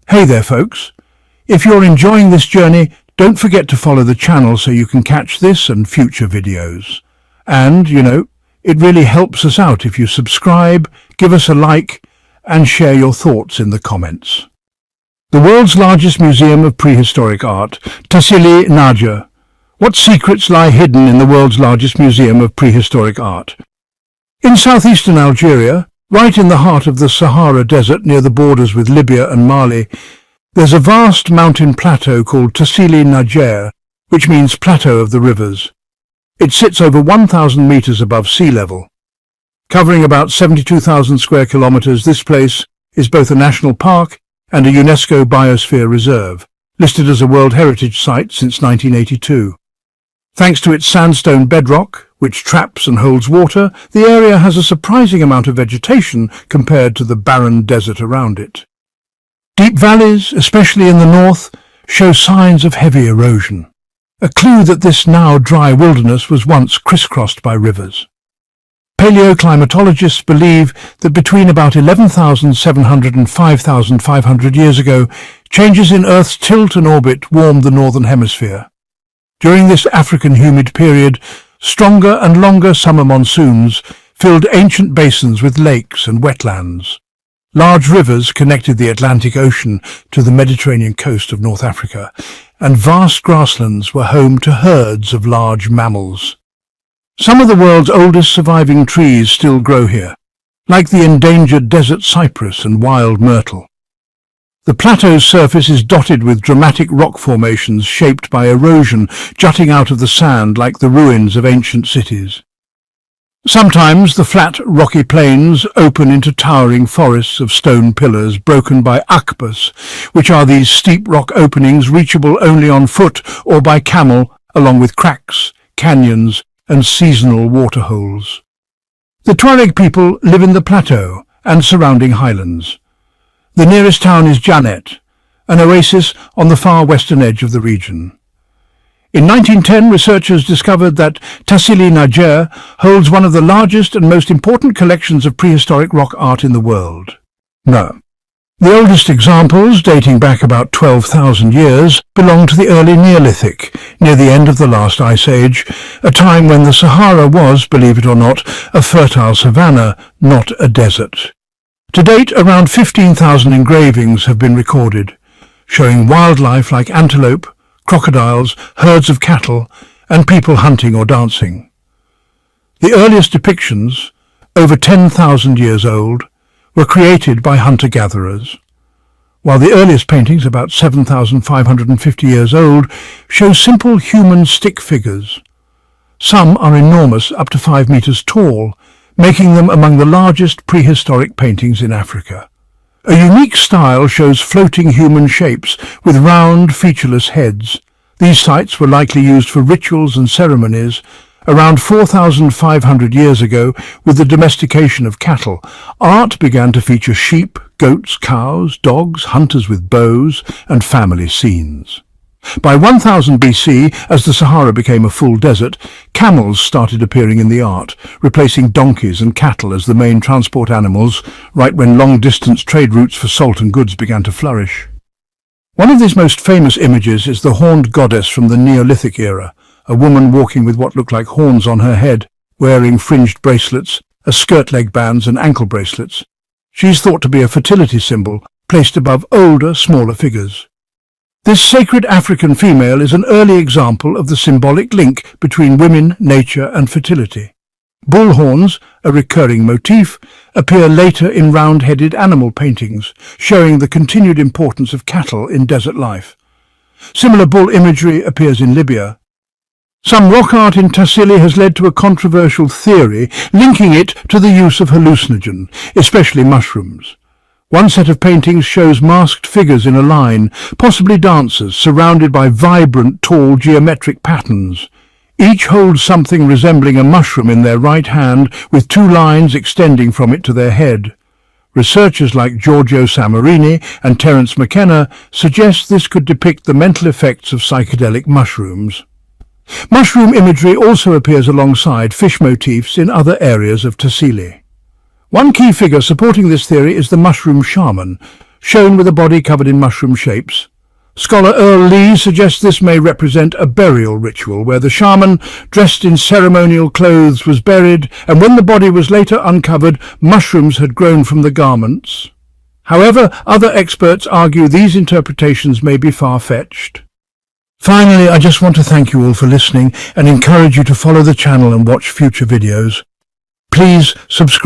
Hey there folks, if you're enjoying this journey, don't forget to follow the channel so you can catch this and future videos. And, it really helps us out if you subscribe, give us a like, and share your thoughts in the comments. The world's largest museum of prehistoric art, Tacili Naja. What secrets lie hidden in the world's largest museum of prehistoric art? In southeastern Algeria, right in the heart of the Sahara Desert near the borders with Libya and Mali, there's a vast mountain plateau called Tacili Naja, which means Plateau of the Rivers. It sits over 1,000 meters above sea level. Covering about 72,000 square kilometers, this place is both a national park and a UNESCO Biosphere Reserve, listed as a World Heritage Site since 1982. Thanks to its sandstone bedrock, which traps and holds water, the area has a surprising amount of vegetation compared to the barren desert around it. Deep valleys, especially in the north, show signs of heavy erosion, a clue that this now dry wilderness was once crisscrossed by rivers. Paleoclimatologists believe that between about 11,700 and 5,500 years ago, changes in Earth's tilt and orbit warmed the northern hemisphere. During this African humid period, stronger and longer summer monsoons filled ancient basins with lakes and wetlands. Large rivers connected the Atlantic Ocean to the Mediterranean coast of North Africa, and vast grasslands were home to herds of large mammals. Some of the world's oldest surviving trees still grow here, like the endangered desert cypress and wild myrtle. The plateau's surface is dotted with dramatic rock formations shaped by erosion jutting out of the sand like the ruins of ancient cities. Sometimes the flat, rocky plains open into towering forests of stone pillars broken by akbas, which are these steep rock openings reachable only on foot or by camel, along with cracks, canyons, and seasonal waterholes. The Tuareg people live in the plateau and surrounding highlands. The nearest town is Janet, an oasis on the far western edge of the region. In 1910, researchers discovered that Tacili Naja holds one of the largest and most important collections of prehistoric rock art in the world. No. The oldest examples, dating back about 12,000 years, belong to the early Neolithic, near the end of the last ice age, a time when the Sahara was, believe it or not, a fertile savanna, not a desert. To date, around 15,000 engravings have been recorded, showing wildlife like antelope, crocodiles, herds of cattle, and people hunting or dancing. The earliest depictions, over 10,000 years old, were created by hunter-gatherers, while the earliest paintings, about 7,550 years old, show simple human stick figures. Some are enormous, up to 5 meters tall, making them among the largest prehistoric paintings in Africa. A unique style shows floating human shapes with round, featureless heads. These sites were likely used for rituals and ceremonies. Around 4,500 years ago, with the domestication of cattle, art began to feature sheep, goats, cows, dogs, hunters with bows, and family scenes. By 1000 BC, as the Sahara became a full desert, camels started appearing in the art, replacing donkeys and cattle as the main transport animals, right when long-distance trade routes for salt and goods began to flourish. One of these most famous images is the horned goddess from the Neolithic era, a woman walking with what look like horns on her head, wearing fringed bracelets, skirt leg bands and ankle bracelets. She's thought to be a fertility symbol, placed above older, smaller figures. This sacred African female is an early example of the symbolic link between women, nature, and fertility. Bull horns, a recurring motif, appear later in round-headed animal paintings, showing the continued importance of cattle in desert life. Similar bull imagery appears in Libya. Some rock art in Tassili has led to a controversial theory linking it to the use of hallucinogen, especially mushrooms. One set of paintings shows masked figures in a line, possibly dancers, surrounded by vibrant, tall geometric patterns. Each holds something resembling a mushroom in their right hand, with 2 lines extending from it to their head. Researchers like Giorgio Samarini and Terence McKenna suggest this could depict the mental effects of psychedelic mushrooms. Mushroom imagery also appears alongside fish motifs in other areas of Tassili. One key figure supporting this theory is the Mushroom Shaman, shown with a body covered in mushroom shapes. Scholar Earl Lee suggests this may represent a burial ritual where the shaman, dressed in ceremonial clothes, was buried, and when the body was later uncovered, mushrooms had grown from the garments. However, other experts argue these interpretations may be far-fetched. Finally, I just want to thank you all for listening and encourage you to follow the channel and watch future videos. Please subscribe.